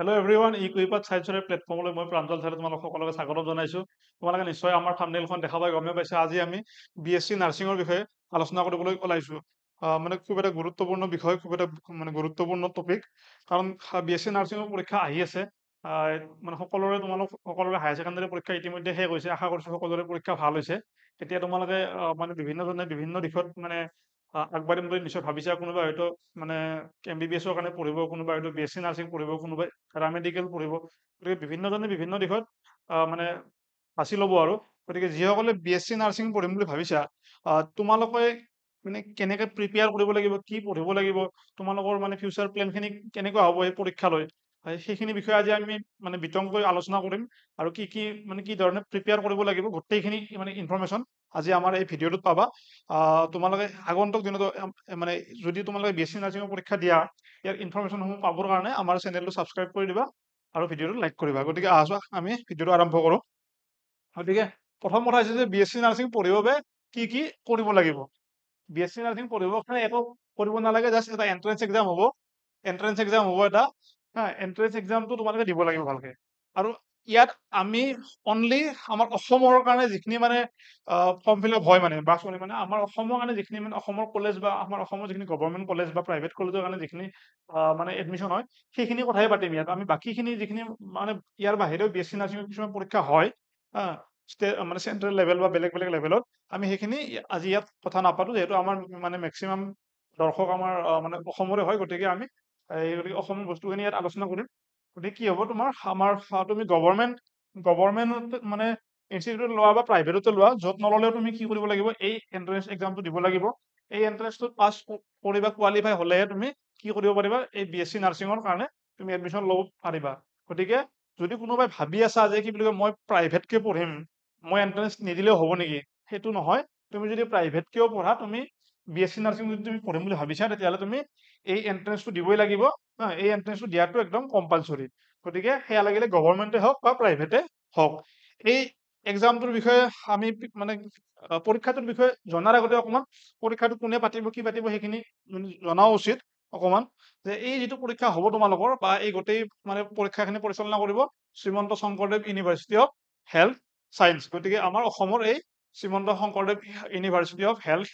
Hello' everyone ইকুইপাত চাইন্সৰ প্লেটফৰ্মলৈ মই প্ৰাঞ্জল ছাৰে তোমালোক সকলোকে স্বাগতম জনাইছো। তোমালোকে নিশ্চয় আমাৰ থাম্বনেইলখন দেখা পাই গমেই পাইছে। আজি আমি BSc নাৰ্ছিঙৰ বিষয়ে আলোচনা কৰিবলৈ ওলাইছো। মানে খুব এটা গুৰুত্বপূৰ্ণ বিষয়, খুব এটা মানে গুৰুত্বপূৰ্ণ টপিক। কাৰণ BSc নাৰ্ছিঙৰ পৰীক্ষা আহি আছে। মানে তোমালোক সকলোৰে হায়াৰ ছেকেণ্ডাৰী পৰীক্ষা ইতিমধ্যে শেষ হৈছে। আশা কৰিছো সকলোৰে পৰীক্ষা ভাল হৈছে। এতিয়া তোমালোকে মানে বিভিন্নজনে বিভিন্ন দিশত মানে আগবাঢ়িম বুলি নিশ্চয় ভাবিছা। কোনোবা হয়তো মানে MBBSৰ কাৰণে পঢ়িব, কোনোবা হয়তো BSc নাৰ্ছিং পঢ়িব, কোনোবাই পেৰামেডিকেল পঢ়িব। গতিকে বিভিন্নজনে বিভিন্ন দিশত মানে বাছি ল'ব আৰু। গতিকে যিসকলে BSc নাৰ্ছিং পঢ়িম বুলি ভাবিছা, তোমালোকে মানে কেনেকে প্ৰিপেয়াৰ কৰিব লাগিব, কি পঢ়িব লাগিব, তোমালোকৰ মানে ফিউচাৰ প্লেনখিনি কেনেকুৱা হ'ব এই পৰীক্ষালৈ, সেইখিনি বিষয়ে আজি আমি মানে বিতংকৈ আলোচনা কৰিম। আৰু কি ধৰণে প্ৰিপেয়াৰ কৰিব লাগিব, গোটেইখিনি মানে ইনফৰমেশ্যন আজি আমাৰ এই ভিডিঅ'টোত পাবা। তোমালোকে আগন্তুক দিনত মানে যদি তোমালোকে BSc নাৰ্ছিঙৰ পৰীক্ষা দিয়া, ইয়াৰ ইনফৰমেশ্যনসমূহ পাবৰ কাৰণে আমাৰ চেনেলটো ছাবস্ক্ৰাইব কৰি দিবা আৰু ভিডিঅ'টো লাইক কৰিবা। গতিকে আহা আমি ভিডিঅ'টো আৰম্ভ কৰোঁ। গতিকে প্ৰথম কথা হৈছে যে BSc নাৰ্ছিং পঢ়িবৰ বাবে কি কি কৰিব লাগিব। BSc নাৰ্ছিং পঢ়িবৰ কাৰণে একো কৰিব নালাগে, জাষ্ট এটা এন্ট্ৰেন্স এক্সাম হ'ব। এন্ট্ৰেন্স এক্সাম হ'ব এটা। এন্ট্ৰেন্স এক্সামটো তোমালোকে দিব লাগিব ভালকে। আৰু ইয়াত আমি অনলি আমাৰ অসমৰ কাৰণে যিখিনি মানে ফৰ্ম ফিল আপ হয় বা মানে আমাৰ অসমৰ কাৰণে যিখিনি মানে অসমৰ কলেজ বা আমাৰ অসমৰ যিখিনি গভৰ্ণমেণ্ট কলেজ বা প্ৰাইভেট কলেজৰ কাৰণে যিখিনি মানে এডমিশ্যন হয়, সেইখিনি কথাই পাতিম ইয়াত। আমি বাকীখিনি যিখিনি মানে ইয়াৰ বাহিৰেও BSc নাৰ্ছিঙৰ কিছুমান পৰীক্ষা হয়, মানে চেন্ট্ৰেল লেভেল বা বেলেগ বেলেগ লেভেলত, আমি সেইখিনি আজি ইয়াত কথা নাপাতো, যিহেতু আমাৰ মানে মেক্সিমাম দৰ্শক আমাৰ মানে অসমৰে হয়। গতিকে আমি গতিকে অসমৰ বস্তুখিনি ইয়াত আলোচনা কৰিম। গতিকে কি হ'ব, আমাৰ তুমি গভৰ্ণমেণ্ট মানে ইনষ্টিটিউটত লোৱা বা প্ৰাইভেটতে লোৱা, য'ত নল'লেও তুমি কি কৰিব লাগিব, এই এন্ট্ৰেন্স এক্সামটো দিব লাগিব। এই এন্ট্ৰেন্সটোত পাছ কৰিবা, কোৱালিফাই হ'লেহে তুমি কি কৰিব পাৰিবা, এই BSc নাৰ্ছিঙৰ কাৰণে তুমি এডমিশ্যন ল'ব পাৰিবা। গতিকে যদি কোনোবাই ভাবি আছা যে কি বুলি কয় মই প্ৰাইভেটকে পঢ়িম, মই এন্ট্ৰেন্স নিদিলেও হ'ব নেকি, সেইটো নহয়। তুমি যদি প্ৰাইভেটকেও পঢ়া, তুমি BSc নাৰ্ছিং যদি তুমি পঢ়িম বুলি ভাবিছা, তেতিয়াহ'লে তুমি এই এন্ট্ৰেন্সটো দিবই লাগিব। এই এন্ট্ৰেন্সটো দিয়াটো একদম কম্পালচৰি। গতিকে সেয়া লাগিলে গভৰ্ণমেণ্টে হওক বা প্ৰাইভেটে হওক। এই এক্সামটোৰ বিষয়ে আমি মানে পৰীক্ষাটোৰ বিষয়ে জনাৰ আগতে অকণমান পৰীক্ষাটো কোনে পাতিব, কি পাতিব, সেইখিনি জনাও উচিত অকণমান। যে এই যিটো পৰীক্ষা হ'ব তোমালোকৰ, বা এই গোটেই মানে পৰীক্ষাখিনি পৰিচালনা কৰিব Srimanta Sankardev university of health science. গতিকে আমাৰ অসমৰ এই Srimanta Sankardev university of health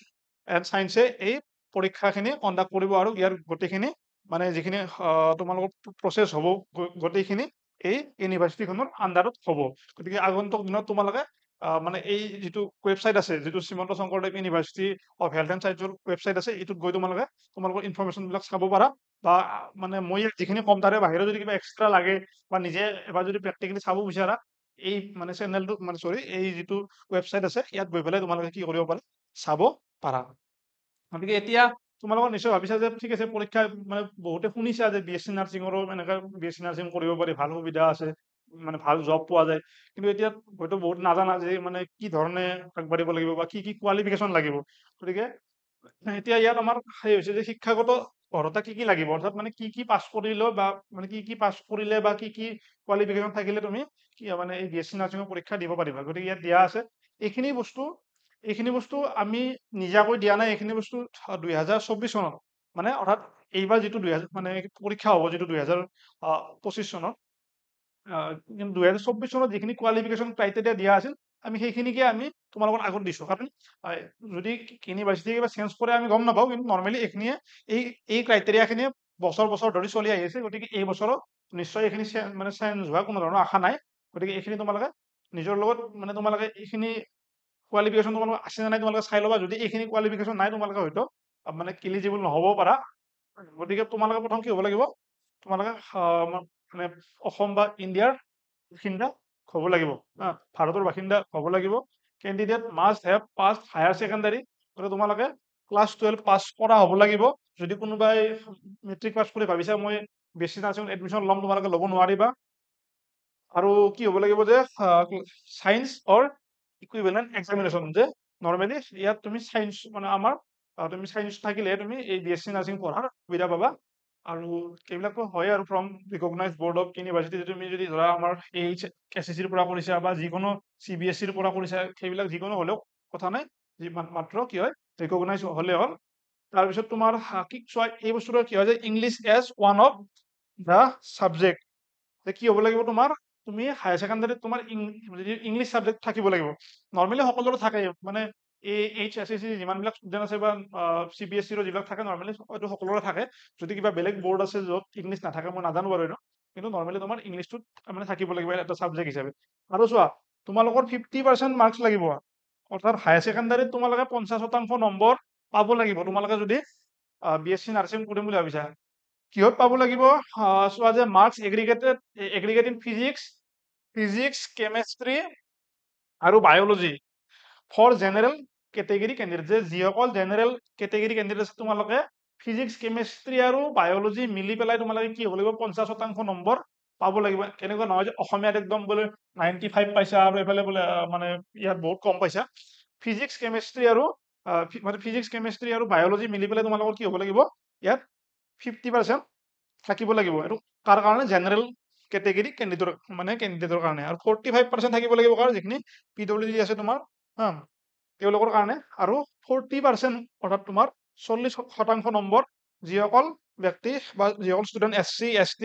and চায়েন্সে এই পৰীক্ষাখিনি কণ্ডাক্ট কৰিব। আৰু ইয়াৰ গোটেইখিনি মানে যিখিনি তোমালোকৰ প্ৰচেছ হ'ব, গোটেইখিনি এই ইউনিভাৰ্চিটিখনৰ আণ্ডাৰত হ'ব। গতিকে আগন্তুক দিনত তোমালোকে মানে এই যিটো ৱেবছাইট আছে, যিটো Srimanta Sankardev university of health and চায়েন্সৰ ৱেবছাইট আছে, এইটোত গৈ তোমালোকৰ ইনফৰমেশ্যনবিলাক চাব পাৰা। বা মানে মই যিখিনি কম তাৰে বাহিৰে যদি কিবা এক্সট্ৰা লাগে বা নিজে এবাৰ যদি প্ৰেক্টিকেলি চাব বিচাৰা, এই মানে চেনেলটো মানে এই যিটো ৱেবছাইট আছে, ইয়াত গৈ পেলাই তোমালোকে কি কৰিব পাৰা, চাব পাৰা। গতিকে এতিয়া তোমালোকৰ নিশ্চয় ভাবিছা যে ঠিক আছে, পৰীক্ষা মানে বহুতে শুনিছা যে BSc নাৰ্ছিঙৰো এনেকৈ BSc নাৰ্ছিং কৰিব পাৰি, ভাল সুবিধা আছে, মানে ভাল জব পোৱা যায়। কিন্তু এতিয়া হয়তো বহুত নাজানা যে মানে কি ধৰণে আগবাঢ়িব লাগিব বা কি কি কোৱালিফিকেশ্যন লাগিব। গতিকে এতিয়া ইয়াত আমাৰ সেই হৈছে যে শিক্ষাগত অৰ্হতা কি কি লাগিব, অৰ্থাৎ মানে কি পাছ কৰিলেও বা মানে কি পাছ কৰিলে বা কি কোৱালিফিকেশ্যন থাকিলে তুমি কি মানে এই BSc নাৰ্ছিঙৰ পৰীক্ষা দিব পাৰিবা। গতিকে ইয়াত দিয়া আছে এইখিনি বস্তু আমি নিজাকৈ দিয়া নাই। এইখিনি বস্তু 2024 চনত মানে অৰ্থাৎ এইবাৰ যিটো 2000 মানে পৰীক্ষা হ'ব, যিটো 2025 চনত, কিন্তু 2024 চনত যিখিনি কোৱালিফিকেশ্যন ক্ৰাইটেৰিয়া দিয়া আছিল, আমি সেইখিনিকে আমি তোমালোকৰ আগত দিছোঁ। কাৰণ যদি ইউনিভাৰ্চিটি কিবা চেঞ্জ কৰে আমি গম নাপাওঁ, কিন্তু নৰ্মেলি এইখিনিয়ে এই ক্ৰাইটেৰিয়াখিনিয়ে বছৰ বছৰ ধৰি চলি আহি আছে। গতিকে এই বছৰত নিশ্চয় এইখিনি মানে চেঞ্জ হোৱা কোনো ধৰণৰ আশা নাই। গতিকে এইখিনি তোমালোকে নিজৰ লগত মানে তোমালোকে এইখিনি কোৱালিফিকেশ্যন তোমালোকৰ আছে নে নাই তোমালোকে চাই ল'বা। যদি এইখিনি কোৱালিফিকেশ্যন নাই, তোমালোকে হয়তো মানে এলিজিবল নহ'বও পাৰা। গতিকে তোমালোকে প্ৰথম কি হ'ব লাগিব, তোমালোকে মানে অসম বা ইণ্ডিয়াৰ বাসিন্দা হ'ব লাগিব, ভাৰতৰ বাসিন্দা হ'ব লাগিব। Candidate must have pass higher secondary. গতিকে তোমালোকে ক্লাছ 12 পাছ কৰা হ'ব লাগিব। যদি কোনোবাই মেট্ৰিক পাছ কৰি ভাবিছা মই BSc নাৰ্ছিঙত এডমিশ্যন ল'ম, তোমালোকে ল'ব নোৱাৰিবা। আৰু কি হ'ব লাগিব যে চায়েন্স অৰ ইকুইভেলেণ্ট এক্সামিনেশ্যন, যে নৰ্মেলি ইয়াত তুমি চায়েন্স মানে তুমি চায়েন্স থাকিলেহে তুমি এই BSc নাৰ্ছিং পঢ়াৰ সুবিধা পাবা। আৰু এইবিলাকতো হয় আৰু from recognise board of university. তুমি যদি ধৰা আমাৰ SSCৰ পৰা কৰিছা বা যিকোনো CBSEৰ পৰা কৰিছা, সেইবিলাক যিকোনো হ'লেও কথা নাই, মাত্ৰ কি হয়, ৰিকগনাইজ হ'লে হ'ল। তাৰপিছত তোমাৰ কি চোৱা, এই বস্তুটো কি হয় যে English as one of the subject, যে কি হ'ব লাগিব তোমাৰ, তুমি হায়াৰ ছেকেণ্ডাৰীত তোমাৰ ইংলিছ ছাবজেক্ট থাকিব লাগিব। নৰ্মেলি সকলোৰে থাকে, মানে HSSC যিমানবিলাক ষ্টুডেণ্ট আছে বা CBSE ৰ যিবিলাক থাকে নৰ্মেলি এইটো সকলোৰে থাকে। যদি কিবা বেলেগ বৰ্ড আছে য'ত ইংলিছ নাথাকে মই নাজানো বাৰু এইটো, কিন্তু নৰ্মেলি তোমাৰ ইংলিছটোত মানে থাকিব লাগিব এটা ছাবজেক্ট হিচাপে। আৰু চোৱা, তোমালোকৰ 50% মাৰ্কছ লাগিব, অৰ্থাৎ হায়াৰ ছেকেণ্ডাৰীত তোমালোকে 50% নম্বৰ পাব লাগিব তোমালোকে যদি BSc নাৰ্ছিং কৰিম বুলি ভাবিছা। কিহত পাব লাগিব? চোৱা যে marks aggregate in physics, chemistry আৰু biology for general category candidate. যে যিসকল জেনেৰেল কেটেগৰী কেণ্ডিডেট আছে তোমালোকে ফিজিক্স, কেমেষ্ট্ৰি আৰু বায়'লজি মিলি পেলাই তোমালোকে কি হ'ব লাগিব? 50% নম্বৰ পাব লাগিব। এনেকুৱা নহয় যে অসমীয়াত একদম বোলে 95 পাইছা আৰু এইফালে বোলে মানে ইয়াত বহুত কম পাইছা। ফিজিক্স, কেমেষ্ট্ৰি আৰু বায়'লজি মিলি পেলাই তোমালোকৰ কি হ'ব লাগিব? ইয়াত 50% থাকিব লাগিব। এইটো কাৰ কাৰণে? জেনেৰেল কেটেগৰী কেণ্ডিডেটৰ কাৰণে। আৰু 45% থাকিব লাগিব কাৰ? যিখিনি PWD আছে তোমাৰ, হা, তেওঁলোকৰ কাৰণে। আৰু 40% অৰ্থাৎ তোমাৰ 40% নম্বৰ যিসকল ব্যক্তি বা যিসকল ষ্টুডেণ্ট SC ST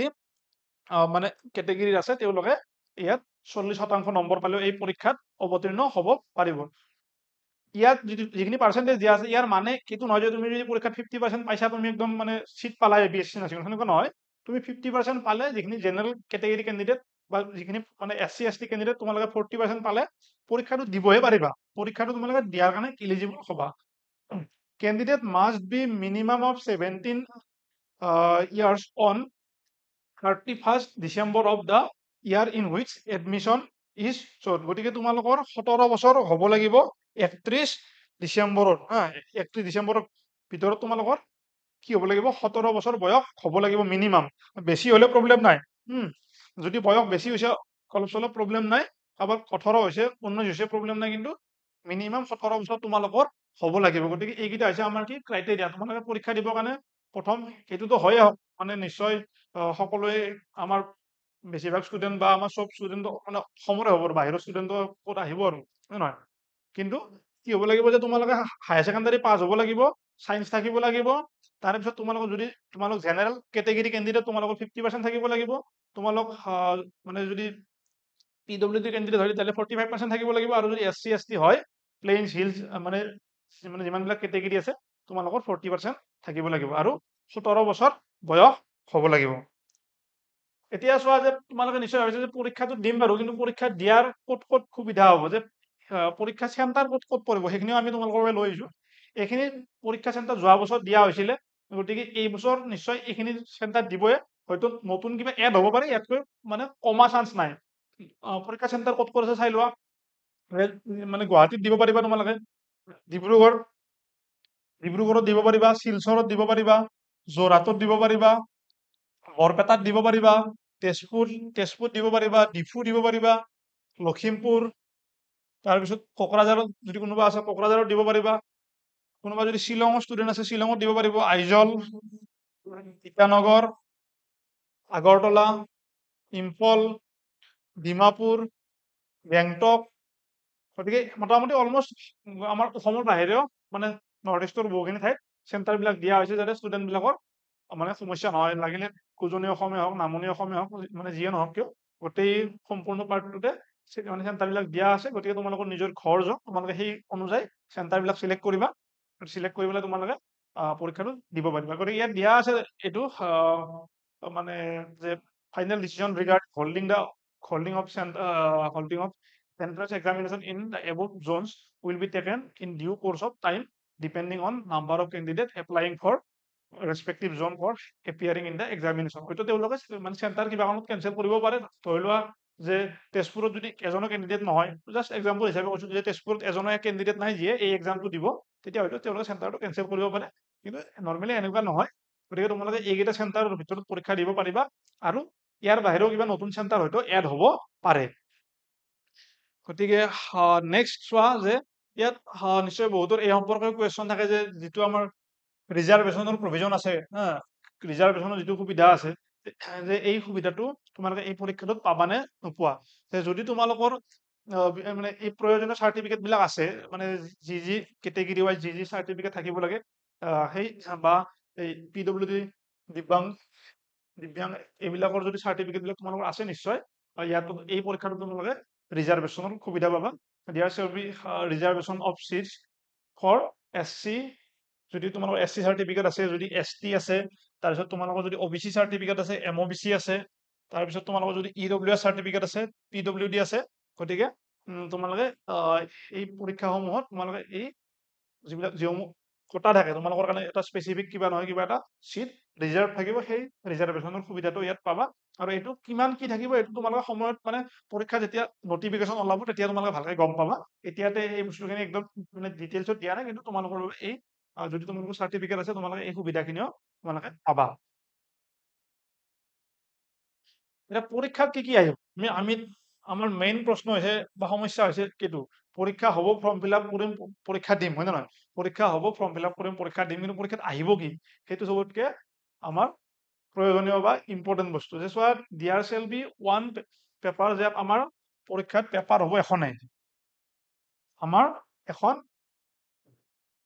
মানে কেটেগৰীৰ আছে তেওঁলোকে ইয়াত 40% নম্বৰ পালেও এই পৰীক্ষাত অৱতীৰ্ণ হ'ব পাৰিব। ইয়াত যিখিনি পাৰ্চেণ্টেজ দিয়া আছে ইয়াৰ মানে এইটো নহয় যে তুমি যদি পৰীক্ষাত 50% পাইছা তুমি একদম মানে চিট পালাই BSc নাৰ্ছিং, সেনেকুৱা নহয়। তুমি 50% পালে, যিখিনি জেনেৰেল কেটেগৰী কেণ্ডিডেট বা যিখিনি মানে SC ST কেণ্ডিডেট তোমালোকে 40% পালে পৰীক্ষাটো দিবহে পাৰিবা। পৰীক্ষাটো তোমালোকে দিয়াৰ কাৰণে ইলিজিবল হ'বা। Candidate must B minimum of 17 years on 31st December of the year in which admission is sought। গতিকে তোমালোকৰ 17 বছৰ হ'ব লাগিব 31 ডিচেম্বৰত, হা, 31 ডিচেম্বৰৰ ভিতৰত তোমালোকৰ কি হ'ব লাগিব? 17 বছৰ বয়স হ'ব লাগিব মিনিমাম। বেছি হ'লে প্ৰব্লেম নাই। যদি বয়স বেছি হৈছে অলপ চলপ প্ৰব্লেম নাই, কাৰোবাৰ 18 হৈছে 19 হৈছে প্ৰব্লেম নাই, কিন্তু মিনিমাম 17 বছৰ তোমালোকৰ হ'ব লাগিব। গতিকে এইকেইটা হৈছে আমাৰ কি ক্ৰাইটেৰিয়া। তোমালোকে পৰীক্ষা দিবৰ কাৰণে প্ৰথম এইটোতো হয়ে মানে নিশ্চয় সকলোৱে আমাৰ বেছিভাগ ষ্টুডেণ্ট বা আমাৰ চব ষ্টুডেণ্ট মানে অসমৰে হ'ব, বাহিৰৰ ষ্টুডেণ্টৰ ক'ত আহিব আৰু, নহয়। কিন্তু কি হ'ব লাগিব যে তোমালোকে হায়াৰ ছেকেণ্ডাৰী পাছ হ'ব লাগিব, চায়েন্স থাকিব লাগিব। তাৰপিছত তোমালোক জেনেৰেল কেটেগৰী কেণ্ডিডেট তোমালোকৰ 50% থাকিব লাগিব। তোমালোক মানে যদি PWD কেণ্ডিডেট হয় তেতিয়াহ'লে 45% থাকিব লাগিব। আৰু যদি SC ST হয়, প্লেইনছ হিলছ মানে যিমানবিলাক কেটেগৰী আছে তোমালোকৰ 40% থাকিব লাগিব আৰু 17 বছৰ বয়স হ'ব লাগিব। এতিয়া চোৱা যে তোমালোকে নিশ্চয় ভাবিছা যে পৰীক্ষাটো দিম বাৰু, কিন্তু পৰীক্ষা দিয়াৰ ক'ত ক'ত সুবিধা হ'ব, যে পৰীক্ষা চেণ্টাৰ ক'ত ক'ত পৰিব সেইখিনিও আমি তোমালোকৰ বাবে লৈ আহিছোঁ। এইখিনি পৰীক্ষা চেণ্টাৰ যোৱা বছৰ দিয়া হৈছিলে, গতিকে এই বছৰ নিশ্চয় এইখিনি চেণ্টাৰ দিবই। হয়তো নতুন কিবা এড হ'ব পাৰে, ইয়াতকৈ মানে কমা চান্স নাই। পৰীক্ষা চেণ্টাৰ ক'ত ক'ত আছে চাই লোৱা। মানে গুৱাহাটীত দিব পাৰিবা তোমালোকে, ডিব্ৰুগড়ত দিব পাৰিবা, শিলচৰত দিব পাৰিবা, যোৰহাটত দিব পাৰিবা, বৰপেটাত দিব পাৰিবা, তেজপুৰত দিব পাৰিবা, ডিফু দিব পাৰিবা, লখিমপুৰ, তাৰপিছত কোকৰাঝাৰত যদি কোনোবা আছে কোকৰাঝাৰত দিব পাৰিবা। কোনোবা যদি শ্বিলঙৰ ষ্টুডেণ্ট আছে শ্বিলঙত দিব পাৰিব, আইজল, ইটানগৰ, আগৰতলা, ইম্ফল, ডিমাপুৰ, গেংটক। গতিকে মোটামুটি অলমষ্ট আমাৰ অসমৰ বাহিৰেও মানে নৰ্থ ইষ্টৰ বহুখিনি ঠাইত চেণ্টাৰবিলাক দিয়া হৈছে, যাতে ষ্টুডেণ্টবিলাকৰ মানে সমস্যা নহয়। লাগিলে উজনি অসমে হওক, নামনি অসমে হওক, মানে যিয়ে নহওক কিয় গোটেই সম্পূৰ্ণ পাৰ্টটোতে মানে চেণ্টাৰবিলাক দিয়া আছে। গতিকে তোমালোকৰ নিজৰ ঘৰ যাওক, তোমালোকে সেই অনুযায়ী চেণ্টাৰবিলাক চিলেক্ট কৰিবা। চিলেক্ট কৰি পেলাই তোমালোকে পৰীক্ষাটো দিব পাৰিবা। গতিকে ইয়াত দিয়া আছে এইটো মানে যে final decision regard holding of entrance examination in the above zones will be taken in due course of time depending on number of candidates applying for respective zone for appearing in the examination। হয়তো তেওঁলোকে মানে centre কিবা কাৰণত cancel কৰিব পাৰে। ধৰি লোৱা যে তেজপুৰত যদি এজনো কেণ্ডিডেট নহয়, জাষ্ট এক্সাম্পল হিচাপে কৈছোঁ, যে তেজপুৰত এজনো কেণ্ডিডেট নাই যিয়ে এই এক্সামটো দিব, তেতিয়া হয়তো তেওঁলোকে চেণ্টাৰটো কেঞ্চেল কৰিব পাৰে। কিন্তু নৰ্মেলি এনেকুৱা নহয়। গতিকে তোমালোকে এইকেইটা চেণ্টাৰৰ ভিতৰত পৰীক্ষা দিব পাৰিবা, আৰু ইয়াৰ বাহিৰেও কিবা নতুন চেণ্টাৰ হয়তো এড হ'ব পাৰে। গতিকে নেক্সট চোৱা যে ইয়াত নিশ্চয় বহুতৰ এই সম্পৰ্কে কুৱেশ্যন থাকে যে যিটো আমাৰ ৰিজাৰ্ভেশ্যনৰ প্ৰভিজন আছে, ৰিজাৰ্ভেশ্যনৰ যিটো সুবিধা আছে, যে এই সুবিধাটো তোমালোকে এই পৰীক্ষাটোত পাবানে নোপোৱা। যদি তোমালোকৰ মানে এই প্ৰয়োজনীয় চাৰ্টিফিকেট বিলাক আছে, মানে যি কেটেগৰী ৱাইজ যি চাৰ্টিফিকেট থাকিব লাগে, সেই বা এই PWD দিব্যাংগ দিব্যাং এইবিলাকৰ যদি চাৰ্টিফিকেট বিলাক তোমালোকৰ আছে নিশ্চয় ইয়াত এই পৰীক্ষাটো তোমালোকে ৰিজাৰ্ভেশ্যনৰ সুবিধা পাবা there shall be reservation of seats for SC যদি তোমালোকৰ SC চাৰ্টিফিকেট আছে যদি ST আছে তাৰপিছত তোমালোকৰ যদি OBC চাৰ্টিফিকেট আছে MOBC আছে তাৰপিছত তোমালোকৰ যদি EWS চাৰ্টিফিকেট আছে PWD আছে গতিকে তোমালোকে এই পৰীক্ষাসমূহত তোমালোকে এই যিবিলাক যিসমূহ কোটা থাকে তোমালোকৰ কাৰণে এটা স্পেচিফিক কিবা নহয় কিবা এটা চিট ৰিজাৰ্ভ থাকিব সেই ৰিজাৰ্ভেশ্যনৰ সুবিধাটো ইয়াত পাবা আৰু এইটো কিমান কি থাকিব এইটো তোমালোকে সময়ত মানে পৰীক্ষা যেতিয়া নটিফিকেশ্যন ওলাব তেতিয়া তোমালোকে ভালকে গম পাবা এতিয়াতে এই বস্তুখিনি একদম মানে ডিটেইলছত দিয়া নাই কিন্তু তোমালোকৰ এই যদি তোমালোকৰ চাৰ্টিফিকেট আছে তোমালোকে এই সুবিধাখিনিও তোমালোকে পাবা এটা পৰীক্ষাত কি আহিব আমি আমাৰ মেইন প্ৰশ্ন হৈছে বা সমস্যা হৈছে কিটো পৰীক্ষা হ'ব ফৰ্ম ফিল আপ কৰিম পৰীক্ষা দিম হয় নে নহয় পৰীক্ষা হ'ব ফৰ্ম ফিল আপ কৰিম পৰীক্ষা দিম কিন্তু পৰীক্ষাত আহিব কি সেইটো চবতকে আমাৰ প্ৰয়োজনীয় বা ইম্পৰ্টেণ্ট বস্তু যে চোৱা দিয়াৰ চেল বি ওৱান পেপাৰ যে আমাৰ পৰীক্ষাত পেপাৰ হ'ব এখনেই আমাৰ এখন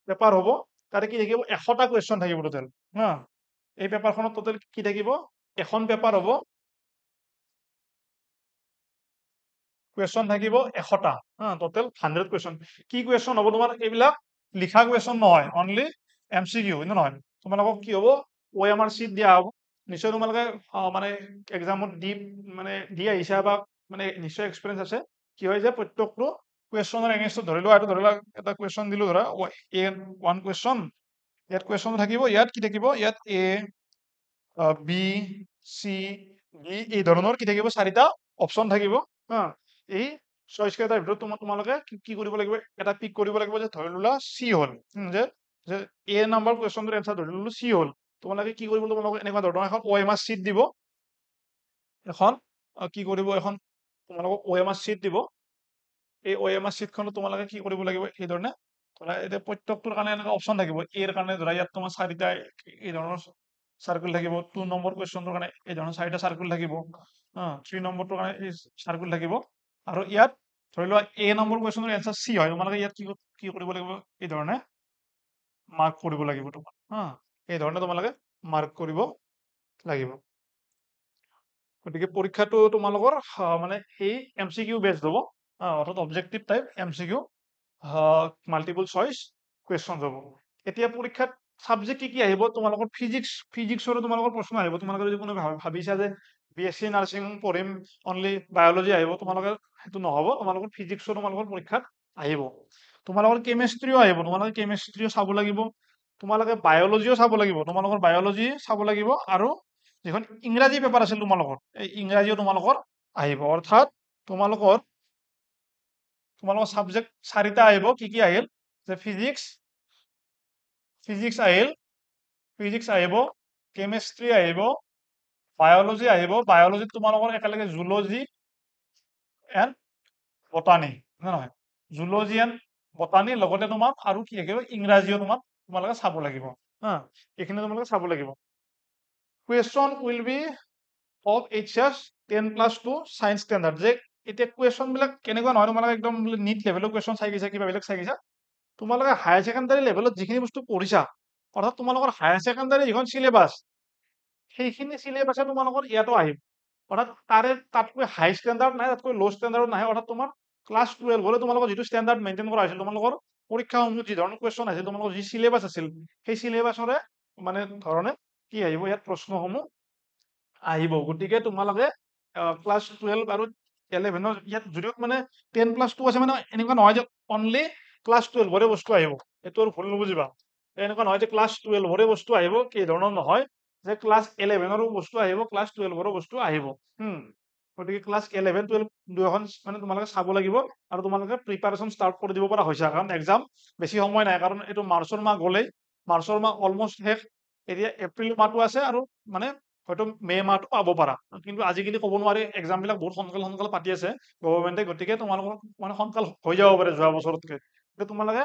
পেপাৰ হ'ব তাতে কি থাকিব 100টা কুৱেশ্যন থাকিব টোটেল হা এই পেপাৰখনত টোটেল কি থাকিব এখন পেপাৰ হ'ব কুৱেশ্যন থাকিব 100টা হা টোটেল 100 কুৱেশ্যন কি কুৱেশ্যন হ'ব তোমাৰ এইবিলাক লিখা কুৱেশ্যন নহয় অনলি MCQ নহয় তোমালোকক কি হ'ব OMR চিট দিয়া হ'ব নিশ্চয় তোমালোকে মানে এক্সামত দি মানে দি আহিছা বা মানে নিশ্চয় এক্সপিৰিয়েঞ্চ আছে কি হয় যে প্ৰত্যেকটো কুৱেশ্যনৰ এগেইনষ্টত ধৰি লোৱা এইটো ধৰি লোৱা এটা কুৱেশ্যন দিলো ধৰা ওৱান কুৱেশ্যন ইয়াত কুৱেশ্যন থাকিব ইয়াত কি থাকিব ইয়াত A B C D এই ধৰণৰ কি থাকিব 4টা অপশ্যন থাকিব হা এই চইচ কেইটাৰ ভিতৰত তোমালোকে কি কৰিব লাগিব এটা পিক কৰিব লাগিব যে ধৰি লোৱা C হ'ল যে যে A নম্বৰ কুৱেশ্যনটোৰ এনসাৰ ধৰি ললো C হ'ল তোমালোকে কি কৰিব তোমালোকে এনেকুৱা ধৰণৰ এখন OMR চিট দিব এখন কি কৰিব এখন তোমালোকক OMR চিট দিব এই OMR চিটখনত তোমালোকে কি কৰিব লাগিব এই ধৰণে ধৰা এতিয়া প্ৰত্যেকটোৰ কাৰণে এনেকুৱা অপশ্যন থাকিব এৰ কাৰণে ধৰা ইয়াত তোমাৰ 4টা এই ধৰণৰ সাৰ্কেল থাকিব 2 নম্বৰ কুৱেশ্যনটোৰ কাৰণে এই ধৰণৰ 4টা সাৰ্কেল থাকিব 3 নম্বৰটোৰ কাৰণে এই সাৰ্কেল থাকিব আৰু ইয়াত ধৰি লোৱা A নম্বৰ কুৱেশ্যনৰ এনসাৰ C হয় তোমালোকে ইয়াত কি কৰিব লাগিব এই ধৰণে মাৰ্ক কৰিব লাগিব তোমাৰ এই ধৰণে তোমালোকে মাৰ্ক কৰিব লাগিব গতিকে পৰীক্ষাটো তোমালোকৰ মানে এই MCQ বেছড হ'ব অৰ্থাৎ objective type MCQ multiple choice question হ'ব এতিয়া পৰীক্ষাত সাবজেক্ট কি আহিব তোমালোকৰ ফিজিক্সৰো তোমালোকৰ প্ৰশ্ন আহিব তোমালোকে যদি কোনো ভাবিছা যে BSc নাৰ্ছিং পঢ়িম অনলি বায়'লজি আহিব তোমালোকে সেইটো নহ'ব তোমালোকৰ ফিজিক্সৰো তোমালোকৰ পৰীক্ষাত আহিব তোমালোকৰ কেমেষ্ট্ৰিও আহিব তোমালোকে কেমেষ্ট্ৰিও চাব লাগিব তোমালোকে বায়'লজিও চাব লাগিব তোমালোকৰ বায়'লজি চাব লাগিব আৰু যিখন ইংৰাজী পেপাৰ আছিল তোমালোকৰ এই ইংৰাজীও তোমালোকৰ আহিব অৰ্থাৎ তোমালোকৰ সাবজেক্ট 4টা আহিব কি আহিল যে ফিজিক্স আহিব কেমেষ্ট্ৰি আহিব বায়'লজি আহিব বায়'লজিত তোমালোকৰ একেলগে জুলজি এণ্ড বটানী নহয় জুলজি এণ্ড বটানী লগতে তোমাৰ আৰু কি থাকিব ইংৰাজীও তোমালোকে চাব লাগিব এইখিনি তোমালোকে চাব লাগিব question will be of HS 10+2 science standard যে এতিয়া কুৱেশ্যন বিলাক কেনেকুৱা নহয় তোমালোকে একদম নিট লেভেলৰ কুৱেশ্যন চাই গৈছা কিবা বেলেগ চাই গৈছা তোমালোকে হায়াৰ ছেকেণ্ডাৰী লেভেলত যিখিনি বস্তু পঢ়িছা অৰ্থাৎ তোমালোকৰ হায়াৰ ছেকেণ্ডাৰী যিখন চিলেবাছ সেইখিনি চিলেবাছে তোমালোকৰ ইয়াতো আহিব অৰ্থাৎ তাতকৈ হাই ষ্টেণ্ডাৰ্ড নাই তাতকৈ ল' ষ্টেণ্ডাৰ্ড নাহে অৰ্থাৎ তোমাৰ ক্লাছ 12 হলে তোমালোকৰ যিটো ষ্টেণ্ডাৰ্ড মেইনটেইন কৰা হৈছিল তোমালোকৰ পৰীক্ষাসমূহত যি ধৰণৰ কুৱেশ্যন আছিল তোমালোকৰ যি চিলেবাছ আছিল সেই চিলেবাছৰে মানে ধৰণে কি আহিব ইয়াত প্ৰশ্নসমূহ আহিব গতিকে তোমালোকে ক্লাছ 12 আৰু 11 ইয়াত যদিও মানে 10+2 আছে মানে এনেকুৱা নহয় যে অনলি ক্লাছ 12 বস্তু আহিব এইটো আৰু ভুল নুবুজিবা এনেকুৱা নহয় যে ক্লাছ 12 বস্তু আহিব কি ধৰণৰ নহয় যে ক্লাছ 11 বস্তু আহিব ক্লাছ 12 বস্তু আহিব গতিকে ক্লাছ 11-12 দুয়োখন মানে তোমালোকে চাব লাগিব আৰু তোমালোকে প্ৰিপাৰেশ্যন ষ্টাৰ্ট কৰি দিব পৰা হৈছে কাৰণ এক্সাম বেছি সময় নাই কাৰণ এইটো মাৰ্চৰ মাহ গ'লেই মাৰ্চৰ মাহ অলমষ্ট শেষ এতিয়া এপ্ৰিল মাহটো আছে আৰু মানে হয়তো মে মাহটো পাব পাৰা কিন্তু আজিকালি ক'ব নোৱাৰি এক্সাম বিলাক বহুত সোনকালে পাতি আছে গভৰ্ণমেণ্টে গতিকে তোমালোকৰ মানে সোনকাল হৈ যাব পাৰে যোৱা বছৰতকে তোমালোকে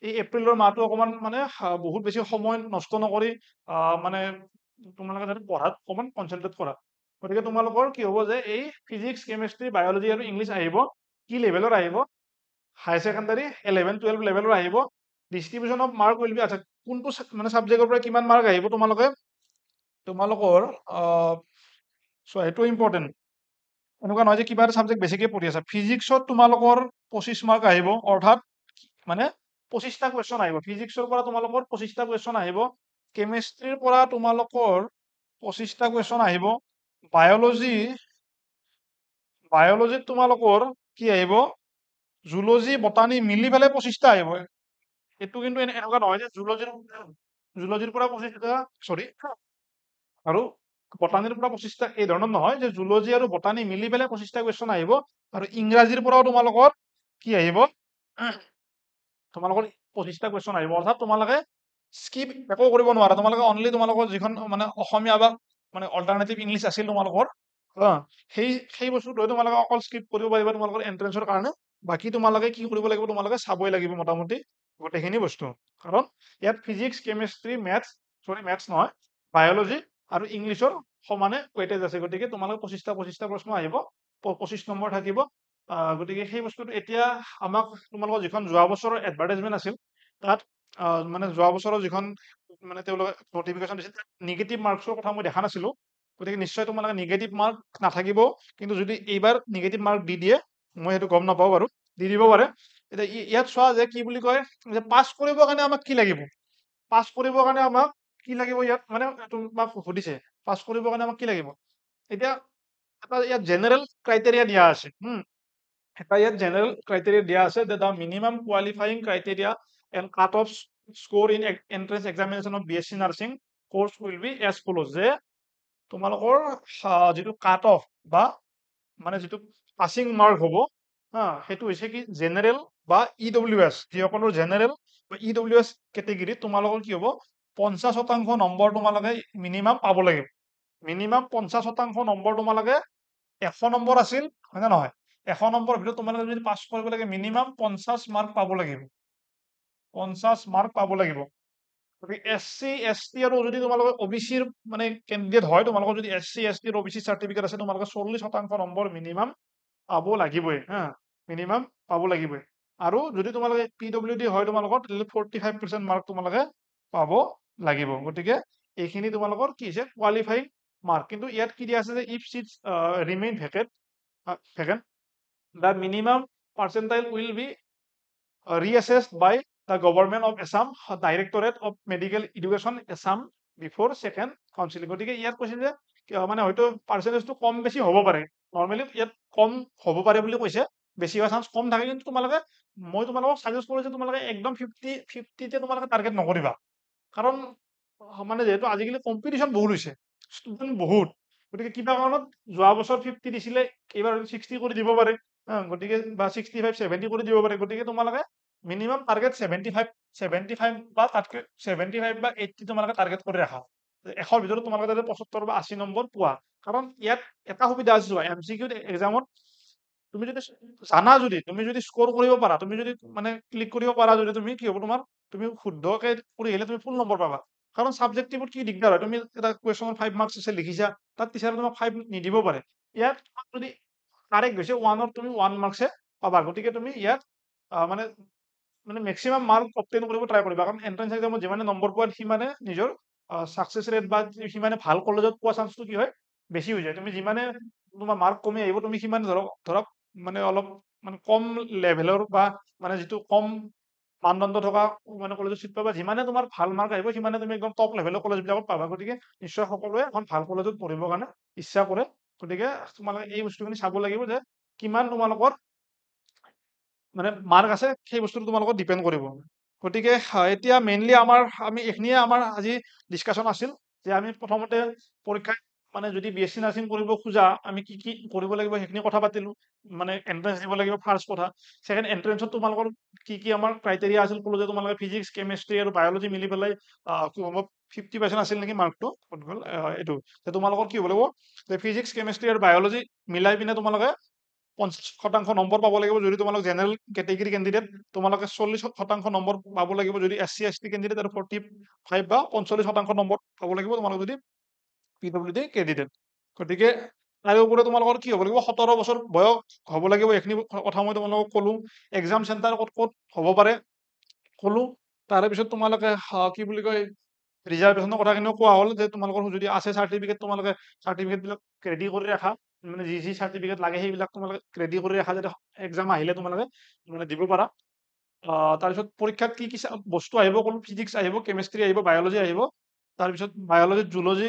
এই এপ্ৰিলৰ মাহটো অকমান মানে বহুত বেছি সময় নষ্ট নকৰি মানে তোমালোকে যাতে পঢ়াত অকমান কনচেনট্ৰেট কৰা গতিকে তোমালোকৰ কি হ'ব যে এই ফিজিক্স কেমেষ্ট্ৰি বায়'লজি আৰু ইংলিছ আহিব কি লেভেলৰ আহিব হায়াৰ ছেকেণ্ডাৰী 11-12 লেভেলৰ আহিব distribution off mark will be আচ্ছা কোনটো মানে ছাবজেক্টৰ পৰা কিমান মাৰ্ক আহিব তোমালোকে তোমালোকৰ সেইটো ইম্পৰ্টেণ্ট এনেকুৱা নহয় যে কিবা এটা ছাবজেক্ট বেছিকে পঢ়ি আছা ফিজিক্সত তোমালোকৰ 25 মাৰ্ক আহিব অৰ্থাৎ মানে 25টা কুৱেশ্যন আহিব ফিজিক্সৰ পৰা তোমালোকৰ 25টা কুৱেশ্যন আহিব কেমেষ্ট্ৰিৰ পৰা তোমালোকৰ 25টা কুৱেশ্যন আহিব বায়'লজি বায়'লজিত তোমালোকৰ কি আহিব জুলজি বটানী মিলি পেলাই 25টা আহিব এইটো কিন্তু এনেকুৱা নহয় যে জুলজিৰ পৰা 25টা চৰি আৰু বটানীৰ পৰা 25টা এই ধৰণৰ নহয় যে জুলজি আৰু বটানী মিলি পেলাই 25টা কুৱেশ্যন আহিব আৰু ইংৰাজীৰ পৰাও তোমালোকৰ কি আহিব তোমালোকৰ 25টা কুৱেশ্যন আহিব অৰ্থাৎ তোমালোকে স্কিপ একো কৰিব নোৱাৰা তোমালোকে অনলি তোমালোকৰ যিখন মানে অসমীয়া বা মানে অল্টাৰনেটিভ ইংলিছ আছিল তোমালোকৰ সেই বস্তুটো তোমালোকে অকল স্কিপ কৰিব পাৰিবা তোমালোকৰ এন্ট্ৰেন্সৰ কাৰণে বাকী তোমালোকে কি কৰিব লাগিব তোমালোকে চাবই লাগিব মোটামুটি গোটেইখিনি বস্তু কাৰণ ইয়াত ফিজিক্স কেমেষ্ট্ৰি মেথছ নহয় বায়'লজি আৰু ইংলিছৰ সমানে ৱেটেজ আছে গতিকে তোমালোকে 25টা প্ৰশ্ন আহিব 25 নম্বৰ থাকিব গতিকে সেই বস্তুটো এতিয়া আমাক তোমালোকৰ যিখন যোৱা বছৰৰ এডভাৰটাইজমেণ্ট আছিল তাত মানে যোৱা বছৰৰ যিখন মানে তেওঁলোকে নটিফিকেশ্যন দিছিল নিগেটিভ মাৰ্কছৰ কথা মই দেখা নাছিলোঁ গতিকে নিশ্চয় তোমালোকে নিগেটিভ মাৰ্ক নাথাকিব কিন্তু যদি এইবাৰ নিগেটিভ মাৰ্ক দি দিয়ে মই সেইটো গম নাপাওঁ বাৰু দি দিব পাৰে এতিয়া ইয়াত চোৱা যে কি বুলি কয় যে পাছ কৰিবৰ কাৰণে আমাক কি লাগিব পাছ কৰিবৰ কাৰণে আমাক কি লাগিব ইয়াত মানে তোমাক সুধিছে পাছ কৰিবৰ কাৰণে আমাক কি লাগিব এতিয়া এটা ইয়াত জেনেৰেল ক্ৰাইটেৰিয়া দিয়া আছে এটা ইয়াত জেনেৰেল ক্ৰাইটেৰিয়া দিয়া আছে যে the minimum qualifying criteria and cut off score in entrance examination of BSc nursing course will be as follows যে তোমালোকৰ যিটো কাট অফ বা মানে যিটো পাছিং মাৰ্ক হ'ব সেইটো হৈছে কি জেনেৰেল বা EWS যিসকলৰ জেনেৰেল বা EWS কেটেগৰীত তোমালোকৰ কি হ'ব 50% নম্বৰ তোমালোকে মিনিমাম পাব লাগিব মিনিমাম 50% নম্বৰ তোমালোকে 100 নম্বৰ আছিল হয় নে নহয় 100 নম্বৰ ভিতৰত তোমালোকে যদি পাছ কৰিব লাগে মিনিমাম 50 মাৰ্ক পাব লাগিব 50 মাৰ্ক পাব লাগিব গতিকে SC ST আৰু যদি তোমালোকে OBCৰ মানে কেণ্ডিডেট হয় তোমালোকৰ যদি SC ST আৰু OBC চাৰ্টিফিকেট আছে তোমালোকে 40% নম্বৰ মিনিমাম পাব লাগিবই মিনিমাম পাব লাগিবই আৰু যদি তোমালোকে PWD হয় তোমালোকৰ তেতিয়াহ'লে 45% মাৰ্ক তোমালোকে পাব লাগিব গতিকে এইখিনি তোমালোকৰ কি হৈছে কোৱালিফাইং মাৰ্ক কিন্তু ইয়াত কি দিয়া আছে যে if seats remain vacant the minimum percentile will be reassessed by the government of Assam Directorate of Medical Education Assam before second counseling গতিকে ইয়াত কৈছে যে মানে হয়তো পাৰ্চেন্টেজটো কম বেছি হ'ব পাৰে নৰ্মেলি ইয়াত কম হ'ব পাৰে বুলি কৈছে বেছি হোৱা চান্স কম থাকে কিন্তু তোমালোকে মই তোমালোকক সাজেষ্ট কৰোঁ যে তোমালোকে একদম 50তে তোমালোকে টাৰ্গেট নকৰিবা কাৰণ মানে যিহেতু আজিকালি কম্পিটিশ্যন বহুত হৈছে ষ্টুডেণ্ট বহুত গতিকে কিবা কাৰণত যোৱা বছৰ 50 দিছিলে এইবাৰ 60 কৰি দিব পাৰে গতিকে বা 65 70 কৰি দিব পাৰে গতিকে তোমালোকে মিনিমাম টাৰ্গেট 75 বা তাতকৈ 75 বা 80 তোমালোকে টাৰ্গেট কৰি ৰাখা 100ৰ ভিতৰত তোমালোকে যাতে 75 বা 80 নম্বৰ পোৱা কাৰণ ইয়াত এটা সুবিধা আছে চোৱা MCQ এক্সামত তুমি যদি জানা তুমি যদি স্ক'ৰ কৰিব পাৰা তুমি যদি মানে ক্লিক কৰিব পাৰা যদি তুমি কি হ'ব তোমাৰ তুমি শুদ্ধকে কৰি আহিলে তুমি ফুল নম্বৰ পাবা কাৰণ ছাবজেক্টিভত কি দিগদাৰ হয় তুমি এটা কুৱেশ্যনৰ 5 মাৰ্কছ আছে লিখিছা তাত টিচাৰে তোমাক 5 নিদিব পাৰে ইয়াত তোমাক যদি কাৰেক্ট হৈছে 1ত তুমি 1 মাৰ্কছে পাবা গতিকে তুমি ইয়াত মানে মানে মেক্সিমাম মাৰ্ক অবটেইন কৰিব ট্ৰাই কৰিবা কাৰণ এন্ট্ৰেন্স এক্সামত যিমানে নম্বৰ পোৱা সিমানে নিজৰ ছাকচেছ ৰেট বা সিমানে ভাল কলেজত পোৱা চান্সটো কি হয় বেছি হৈ যায় তুমি যিমানে তোমাৰ মাৰ্ক কমি আহিব তুমি সিমানে ধৰক মানে অলপ মানে কম লেভেলৰ বা মানে যিটো কম মানদণ্ড থকা মানে কলেজত চিট পাবা যিমানে তোমাৰ ভাল মাৰ্ক আহিব সিমানে তুমি একদম টপ লেভেলৰ কলেজবিলাকত পাবা গতিকে নিশ্চয় সকলোৱে এখন ভাল কলেজত পঢ়িবৰ কাৰণে ইচ্ছা কৰে গতিকে তোমালোকে এই বস্তুখিনি চাব লাগিব যে কিমান তোমালোকৰ মানে মাৰ্ক আছে সেই বস্তুটো তোমালোকৰ ডিপেণ্ড কৰিব গতিকে এতিয়া মেইনলি আমি এইখিনিয়ে আমাৰ আজি ডিছকাশ্যন আছিল যে আমি প্ৰথমতে পৰীক্ষা মানে যদি BSc নাৰ্ছিং কৰিব খোজা আমি কি কি কৰিব লাগিব সেইখিনি কথা পাতিলোঁ মানে এন্ট্ৰেন্স দিব লাগিব ফাৰ্ষ্ট কথা ছেকেণ্ড এন্ট্ৰেন্সত তোমালোকৰ কি কি আমাৰ ক্ৰাইটেৰিয়া আছিল ক'লো যে তোমালোকে ফিজিক্স কেমেষ্ট্ৰি আৰু বায়'লজি মিলি পেলাই 50% আছিল নেকি মাৰ্কটো এইটো তোমালোকৰ কি হ'ব লাগিব যে ফিজিক্স কেমেষ্ট্ৰি আৰু বায়'লজি মিলাই পিনে তোমালোকে 50% নম্বৰ পাব লাগিব যদি তোমালোক জেনেৰেল কেটেগৰী কেণ্ডিডেট তোমালোকে 40% নম্বৰ পাব লাগিব যদি SC ST কেণ্ডিডেট আৰু 45 বা 45% নম্বৰ পাব লাগিব তোমালোক যদি PWD কেণ্ডিডেট গতিকে তাৰে ওপৰত তোমালোকৰ কি হ'ব লাগিব 17 বছৰ বয়স হ'ব লাগিব এইখিনি কথা মই তোমালোকক ক'লো এক্সাম চেণ্টাৰ ক'ত ক'ত হ'ব পাৰে ক'লো তাৰে পিছত তোমালোকে কি বুলি কয় ৰিজাৰ্ভেশ্যনৰ কথাখিনিও কোৱা হ'ল যে তোমালোকৰ যদি আছে চাৰ্টিফিকেট তোমালোকে চাৰ্টিফিকেটবিলাক ৰেডি কৰি ৰাখা। মানে যি চাৰ্টিফিকেট লাগে সেইবিলাক তোমালোকে ৰেডি কৰি ৰাখা যাতে এক্সাম আহিলে তোমালোকে মানে দিব পাৰা। তাৰপিছত পৰীক্ষাত কি বস্তু আহিব ক'লো ফিজিক্স আহিব, কেমেষ্ট্ৰি আহিব, বায়'লজি আহিব। তাৰপিছত বায়'লজি, জুলজি,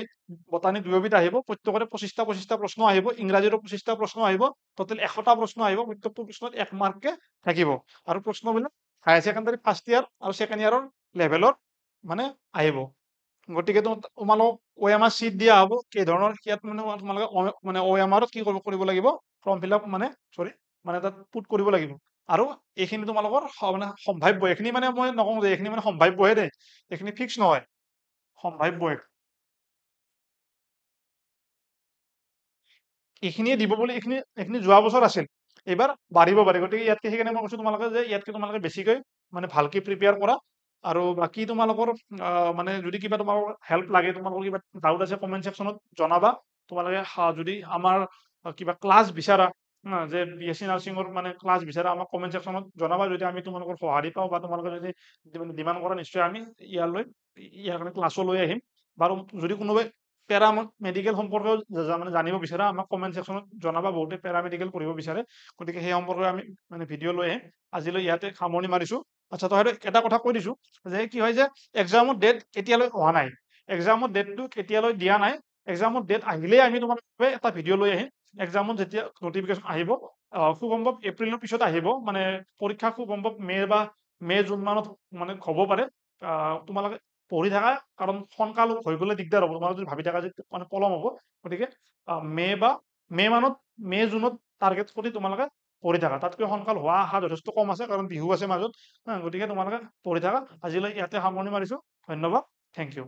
বটানী দুয়োবিধ আহিব। প্ৰত্যেকৰে 25টা প্ৰশ্ন আহিব। ইংৰাজীৰো 25টা প্ৰশ্ন আহিব। টোটেল 100টা প্ৰশ্ন আহিব। প্ৰত্যেকটো প্ৰশ্নত 1 মাৰ্ককে থাকিব। আৰু প্ৰশ্নবিলাক হায়াৰ ছেকেণ্ডাৰী ফাৰ্ষ্ট ইয়াৰ আৰু ছেকেণ্ড ইয়াৰৰ লেভেলৰ মানে আহিব। গতিকে তোমালোকক OMR চিট দিয়া হ'ব। কেই ধৰণৰ ইয়াত মানে তোমালোকে মানে OMR কি কৰিব লাগিব ফৰ্ম ফিল আপ মানে তাত পুট কৰিব লাগিব। আৰু এইখিনি তোমালোকৰ মানে সম্ভাৱ্য। এইখিনি মানে মই নকওঁ যে এইখিনি মানে সম্ভাৱ্যহে দেই। এইখিনি ফিক্স নহয়, সম্ভাৱ্য। এইখিনিয়ে দিব বুলি এইখিনি যোৱা বছৰ আছিল। এইবাৰ বাঢ়িব পাৰে। গতিকে ইয়াতকে সেইকাৰণে মই কৈছো তোমালোকে যে ইয়াতকে তোমালোকে বেছিকৈ মানে ভালকে প্ৰিপেয়াৰ কৰা। আৰু বাকী তোমালোকৰ মানে যদি কিবা তোমালোকৰ হেল্প লাগে, তোমালোকৰ কিবা ডাউট আছে কমেন্ট ছেকশ্যনত জনাবা। তোমালোকে যদি আমাৰ কিবা ক্লাছ বিচাৰা যে BSc নাৰ্ছিঙৰ মানে ক্লাছ বিচাৰা আমাক কমেন্ট ছেকশ্যনত জনাবা। যদি আমি তোমালোকৰ সঁহাৰি পাওঁ বা তোমালোকে যদি ডিমাণ্ড কৰা নিশ্চয় আমি ইয়াৰ কাৰণে ক্লাছো লৈ আহিম। বাৰু যদি কোনোবাই মেডিকেল সম্পৰ্কেও মানে জানিব বিচাৰা আমাক কমেন্ট ছেকশ্যনত জনাবা। বহুতে মেডিকেল পঢ়িব বিচাৰে। গতিকে সেই সম্পৰ্কে আমি মানে ভিডিঅ' লৈ আহিম। আজিলৈ ইয়াতে সামৰণি মাৰিছো। আচ্ছা, তো এটা কথা কৈ দিছো যে কি হয় যে এক্সামৰ ডেট এতিয়ালৈ অহা নাই। এক্সামৰ ডেটটো কেতিয়ালৈ দিয়া নাই। এক্সামৰ ডেট আহিলেই আমি তোমালোকৰ বাবে এটা ভিডিঅ' লৈ আহিম। এক্সামত যেতিয়া নটিফিকেশ্যন আহিব খুব সম্ভৱ এপ্ৰিলৰ পিছত আহিব। মানে পৰীক্ষা খুব সম্ভৱ মে' জুন মানত মানে হ'ব পাৰে। তোমালোকে পঢ়ি থাকা, কাৰণ সোনকাল হৈ গ'লে দিগদাৰ হ'ব। তোমালোকে যদি ভাবি থাকা যে মানে পলম হ'ব, গতিকে মে' জুনত টাৰ্গেট কৰি তোমালোকে পঢ়ি থাকা। তাতকৈ সোনকাল হোৱা আশা যথেষ্ট কম আছে, কাৰণ বিহু আছে মাজত। গতিকে তোমালোকে পঢ়ি থাকা। আজিলৈ ইয়াতে সামৰণি মাৰিছো। ধন্যবাদ। Thank U.